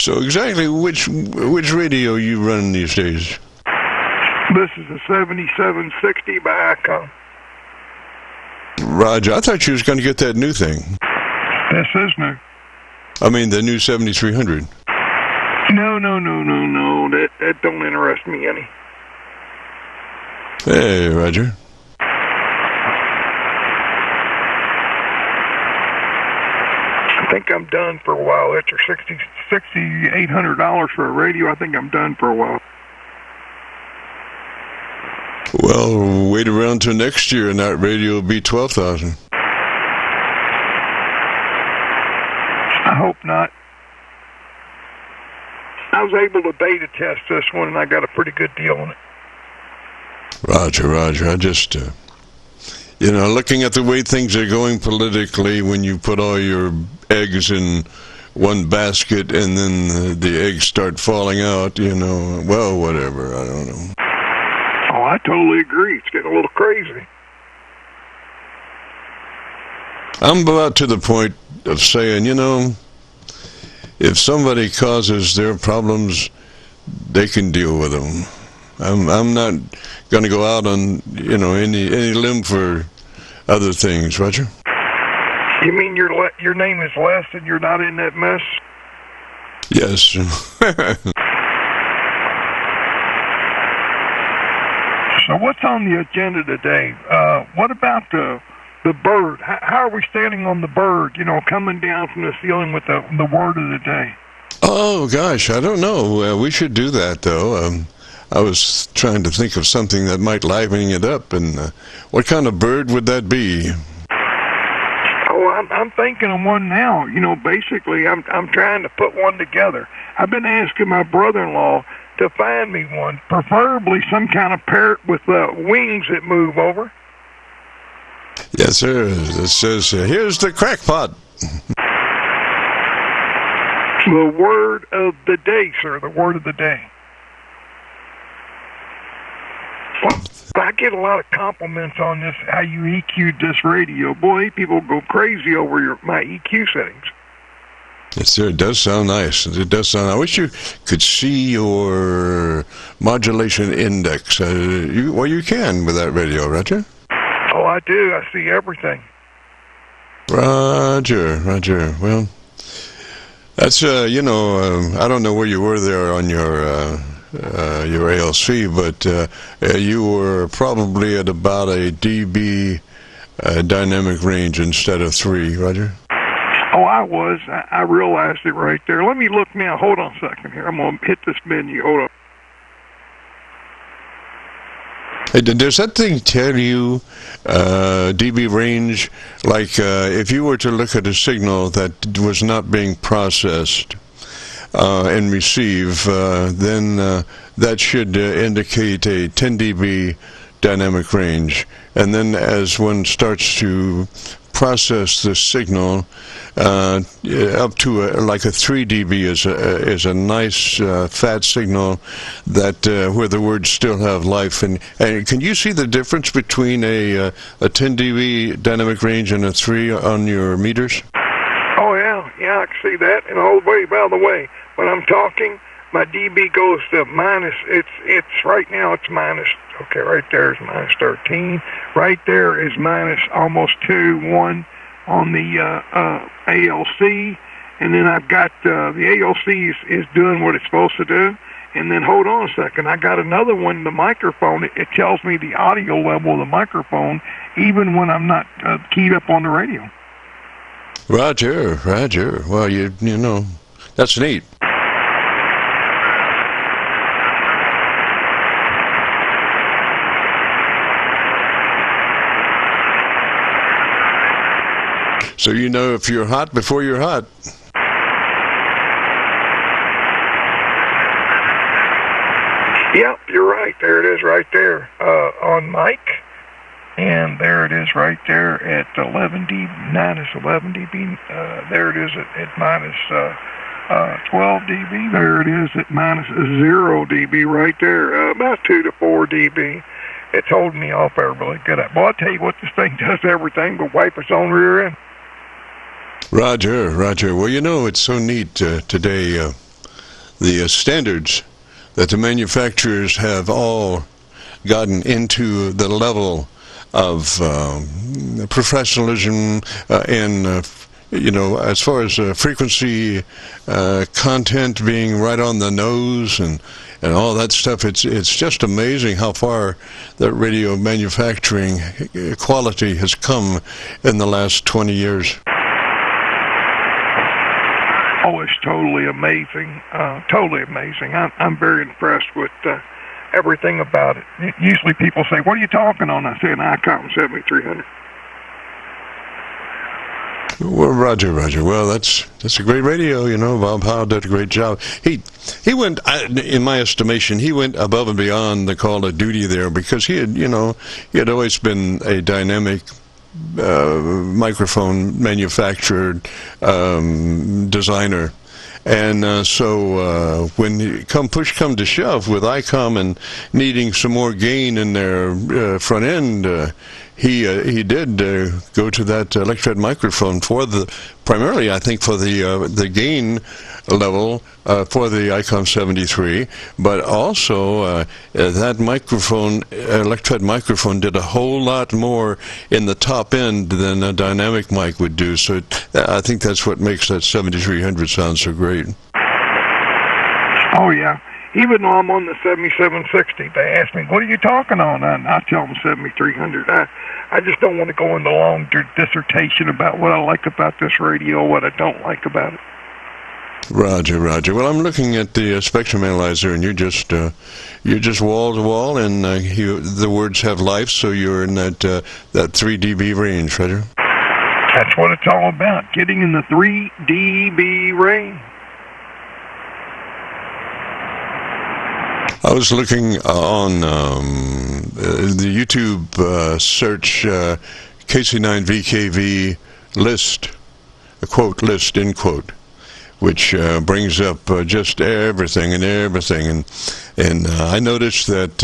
So exactly which radio you run these days? This is a 7760 by Icon. Roger, I thought you was going to get that new thing. This is new. I mean, the new 7300. No. That don't interest me any. Hey, Roger. I think I'm done for a while. After $6,800 for a radio, I think I'm done for a while. Well, wait around till next year and that radio will be $12,000. I hope not. I was able to beta test this one, and I got a pretty good deal on it. Roger. I just, looking at the way things are going politically, when you put all your eggs in one basket and then the eggs start falling out, well, whatever, I don't know. Oh, I totally agree. It's getting a little crazy. I'm about to the point of saying, if somebody causes their problems, they can deal with them. I'm not going to go out on, any limb for other things, Roger. You mean your name is Les and you're not in that mess? Yes. So what's on the agenda today? What about the bird? How are we standing on the bird, coming down from the ceiling with the word of the day? Oh, gosh, I don't know. We should do that, though. I was trying to think of something that might liven it up, and what kind of bird would that be? Oh, I'm thinking of one now. Basically, I'm trying to put one together. I've been asking my brother-in-law to find me one, preferably some kind of parrot with wings that move over. Yes, sir. It says, here's the crackpot. The word of the day, sir, the word of the day. Well, I get a lot of compliments on this, how you EQ'd this radio. Boy, people go crazy over my EQ settings. Yes, sir. It does sound nice. It does sound. I wish you could see your modulation index. You can with that radio, Roger. Oh, I do. I see everything. Roger. Well, that's I don't know where you were there on your ALC, but you were probably at about a dB dynamic range instead of 3, Roger. Oh, I was. I realized it right there. Let me look now. Hold on a second here. I'm going to hit this menu. Hold on. Hey, does that thing tell you dB range? Like if you were to look at a signal that was not being processed and receive, then that should indicate a 10 dB dynamic range. And then as one starts to process the signal up to like a 3 dB is a nice fat signal that where the words still have life. And can you see the difference between a 10 dB dynamic range and a 3 on your meters? Oh yeah, I can see that. And by the way, when I'm talking, my dB goes to minus. It's right now it's minus. Okay, right there is minus 13. Right there is minus almost 1 on the ALC. And then I've got the ALC is doing what it's supposed to do. And then hold on a second, I got another one, the microphone. It tells me the audio level of the microphone even when I'm not keyed up on the radio. Roger. Well, you know, that's neat. So you know if you're hot before you're hot. Yep, you're right. There it is right there on mic. And there it is right there at 11 dB, minus 11 dB. There it is at minus 12 dB. There it is at minus 0 dB right there. About 2 to 4 dB. It's holding me off there really good. Boy, I'll tell you what, this thing does everything but wipe its own rear end. Roger. Well, you know, it's so neat today. the standards that the manufacturers have all gotten into the level of professionalism and as far as frequency, content being right on the nose and all that stuff. It's just amazing how far that radio manufacturing quality has come in the last 20 years. Oh, it's totally amazing. Totally amazing. I'm very impressed with everything about it. Usually people say, "What are you talking on?" I say, "An ICOM 7300. Well, Roger. Well, that's a great radio. Bob Howe did a great job. He went, in my estimation, he went above and beyond the call of duty there, because he had always been a dynamic microphone manufacturer, designer. And so when push come to shove with ICOM and needing some more gain in their front end, he did go to that electret microphone primarily, I think, for the gain level for the ICOM 73, but also that microphone, electret microphone, did a whole lot more in the top end than a dynamic mic would do. So I think that's what makes that 7300 sound so great. Oh yeah. Even though I'm on the 7760, they ask me, "What are you talking on?" And I tell them 7300. I just don't want to go into a long dissertation about what I like about this radio, what I don't like about it. Roger. Well, I'm looking at the spectrum analyzer, and you're just wall to wall, and the words have life, so you're in that 3 dB range, Roger. That's what it's all about, getting in the 3 dB range. I was looking on the YouTube search Kc9Vkv list, a quote list, end quote, which brings up just everything. And I noticed that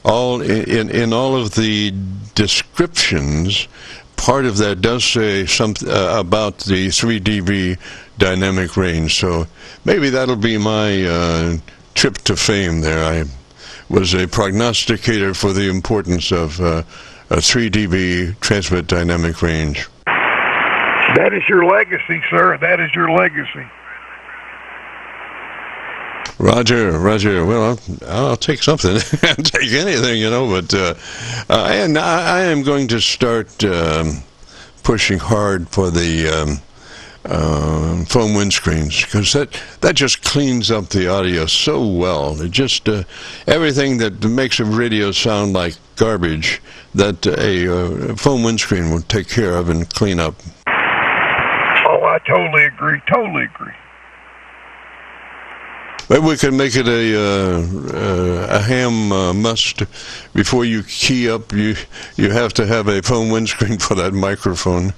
in all of the descriptions, part of that does say something about the 3 dB dynamic range. So maybe that'll be my trip to fame there. I was a prognosticator for the importance of a 3 dB transmit dynamic range. That is your legacy, sir. That is your legacy. Roger. Well, I'll take something. I'll take anything, but and I am going to start pushing hard for the foam windscreens, because that just cleans up the audio so well. It just everything that makes a radio sound like garbage, that a foam windscreen will take care of and clean up. Oh, I totally agree. Maybe we could make it a ham must. Before you key up, you have to have a foam windscreen for that microphone.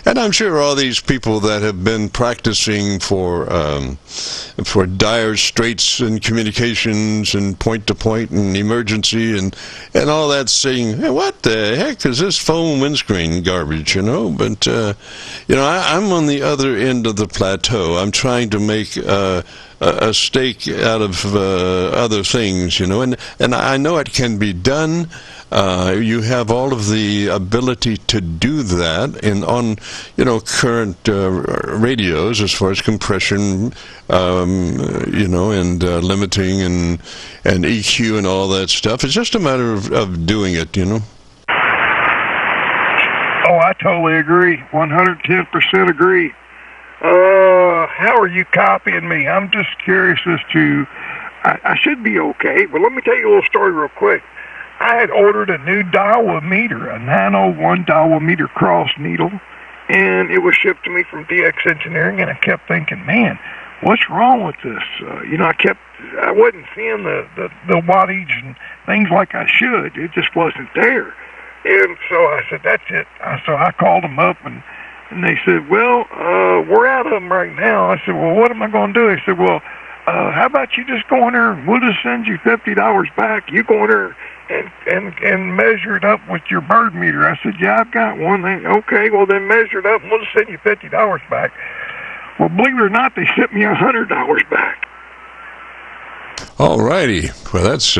And I'm sure all these people that have been practicing for dire straits and communications and point-to-point and emergency and all that, saying, "Hey, what the heck is this foam windscreen garbage?" But I'm on the other end of the plateau. I'm trying to make a stake out of other things, and I know it can be done. You have all of the ability to do that on current radios, as far as compression, and limiting and EQ and all that stuff. It's just a matter of doing it, Oh, I totally agree. 110% agree. How are you copying me? I'm just curious as to, I should be okay, but let me tell you a little story real quick. I had ordered a new Daiwa meter, a 901 Daiwa meter cross needle, and it was shipped to me from DX Engineering, and I kept thinking, man, what's wrong with this? I wasn't seeing the wattage and things like I should. It just wasn't there. And so I said, that's it. So I called them up, and they said, well, we're out of them right now. I said, well, what am I going to do? They said, well, how about you just go in there and we'll just send you $50 back. You go in there and measure it up with your bird meter. I said, yeah, I've got one. Okay, well, then measure it up and we'll just send you $50 back. Well, believe it or not, they sent me $100 back. All righty. Well, that's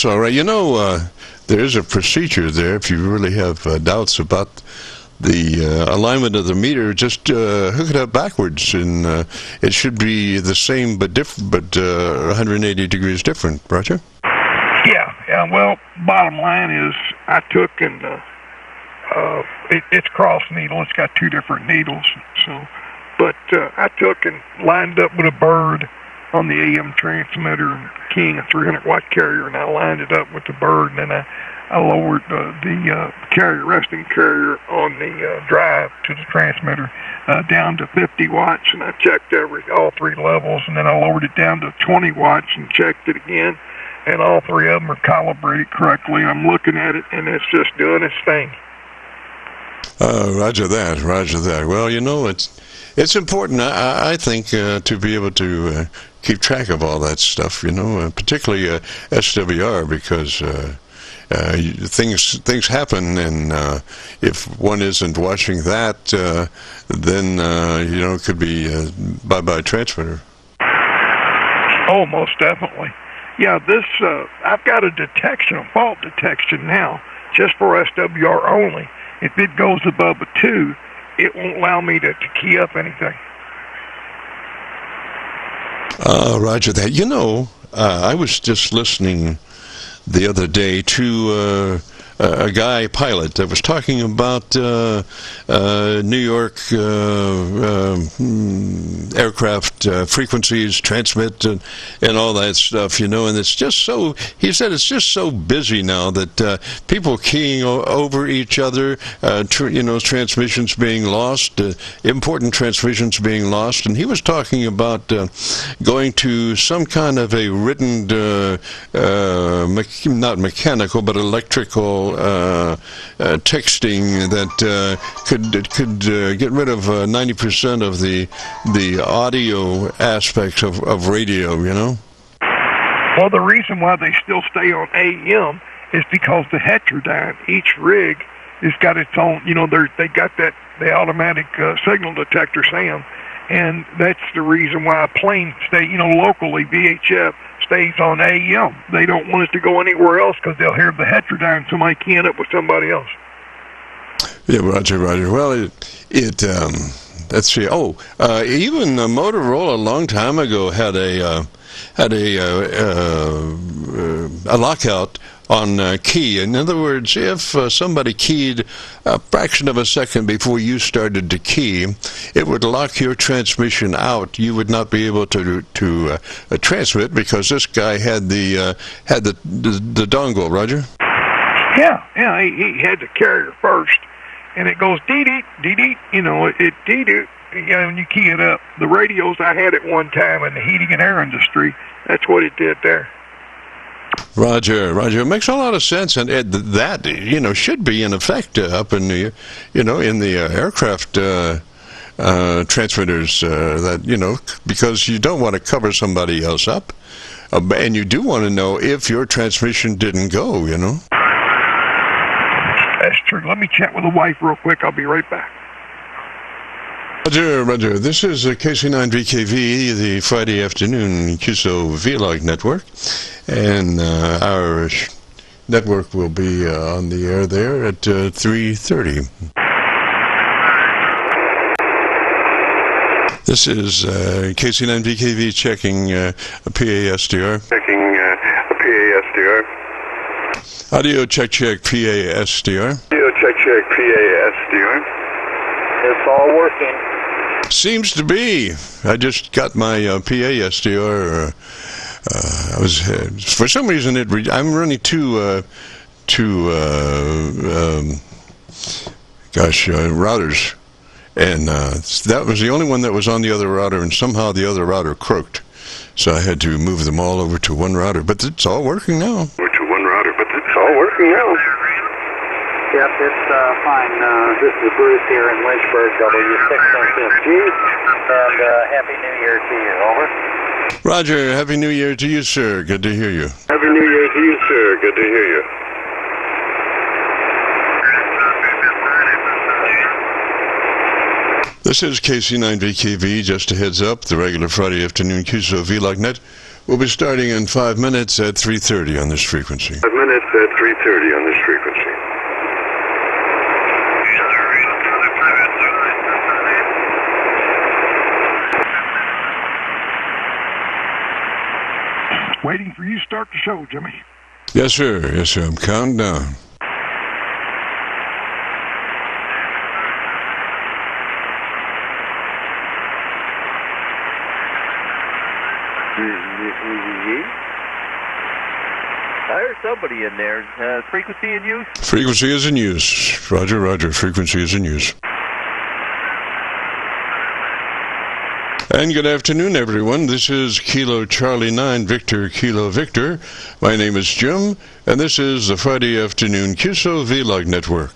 all right. You know, there is a procedure there. If you really have doubts about the alignment of the meter, just hook it up backwards, and it should be the same but different, but 180 degrees different. Roger? Yeah. Well, bottom line is, I took and it's cross needle. It's got two different needles. So, but I took and lined up with a bird on the AM transmitter, keying a 300-watt carrier, and I lined it up with the bird, and then I lowered the carrier, resting carrier on the drive to the transmitter down to 50 watts, and I checked all three levels, and then I lowered it down to 20 watts and checked it again, and all three of them are calibrated correctly. I'm looking at it, and it's just doing its thing. Roger that. Well, you know, it's important, I think, to be able to keep track of all that stuff, you know, particularly SWR, because things happen, and if one isn't watching that, then you know, it could be bye-bye transmitter. Oh, most definitely. Yeah, this I've got a fault detection now, just for SWR only. If it goes above a 2, it won't allow me to key up anything. Roger that. You know, I was just listening the other day to a guy pilot that was talking about New York aircraft frequencies, transmit, and all that stuff, you know, and it's just so, he said it's just so busy now that people keying over each other, you know, transmissions being lost, important transmissions being lost, and he was talking about going to some kind of a written, not mechanical, but electrical texting that could get rid of 90% of the audio aspects of radio, you know? Well, the reason why they still stay on AM is because the heterodyne, each rig, has got its own, you know, they got the automatic signal detector, SAM, and that's the reason why a plane stay, you know, locally, VHF stays on AM. They don't want it to go anywhere else because they'll hear the heterodyne, somebody keying up with somebody else. Yeah, Roger. Well, let's see. Oh, even Motorola a long time ago had a lockout on key. In other words, if somebody keyed a fraction of a second before you started to key, it would lock your transmission out. You would not be able to transmit because this guy had the dongle. Roger? Yeah. He had the carrier first, and it goes dee-dee, you know, it dee-dee. Yeah, when you key it up, the radios I had at one time in the heating and air industry, that's what it did there. Roger. It makes a lot of sense, and that, you know, should be in effect up in the, you know, in the aircraft transmitters. That, you know, because you don't want to cover somebody else up, and you do want to know if your transmission didn't go. You know. That's true. Let me chat with the wife real quick. I'll be right back. Roger. This is Kc9Vkv, the Friday afternoon Qso-Vlog network, and our network will be on the air there at 3:30. This is Kc9Vkv checking a PASDR. Audio check PASDR. Audio check PASDR. It's all working. Seems to be. I just got my PASDR. I was for some reason I'm running two routers, and that was the only one that was on the other router, and somehow the other router croaked, so I had to move them all over to one router. But it's all working now. Yep, it's fine. This is Bruce here in Lynchburg, W6SFG, and Happy New Year to you. Over. Roger, Happy New Year to you, sir. Good to hear you. Happy New Year to you, sir. Good to hear you. This This is Kc9Vkv. Just a heads up, the regular Friday afternoon Qso-Vlog net will be starting in 5 minutes at 3:30 on this frequency. 5 minutes at 3:30 on this frequency. Waiting for you to start the show, Jimmy. Yes, sir. Yes, sir. I'm counting down. I heard somebody in there. Frequency in use? Frequency is in use. Roger, roger. Frequency is in use. And good afternoon, everyone. This is Kilo Charlie 9 Victor Kilo Victor. My name is Jim, and this is the Friday afternoon Qso-Vlog network.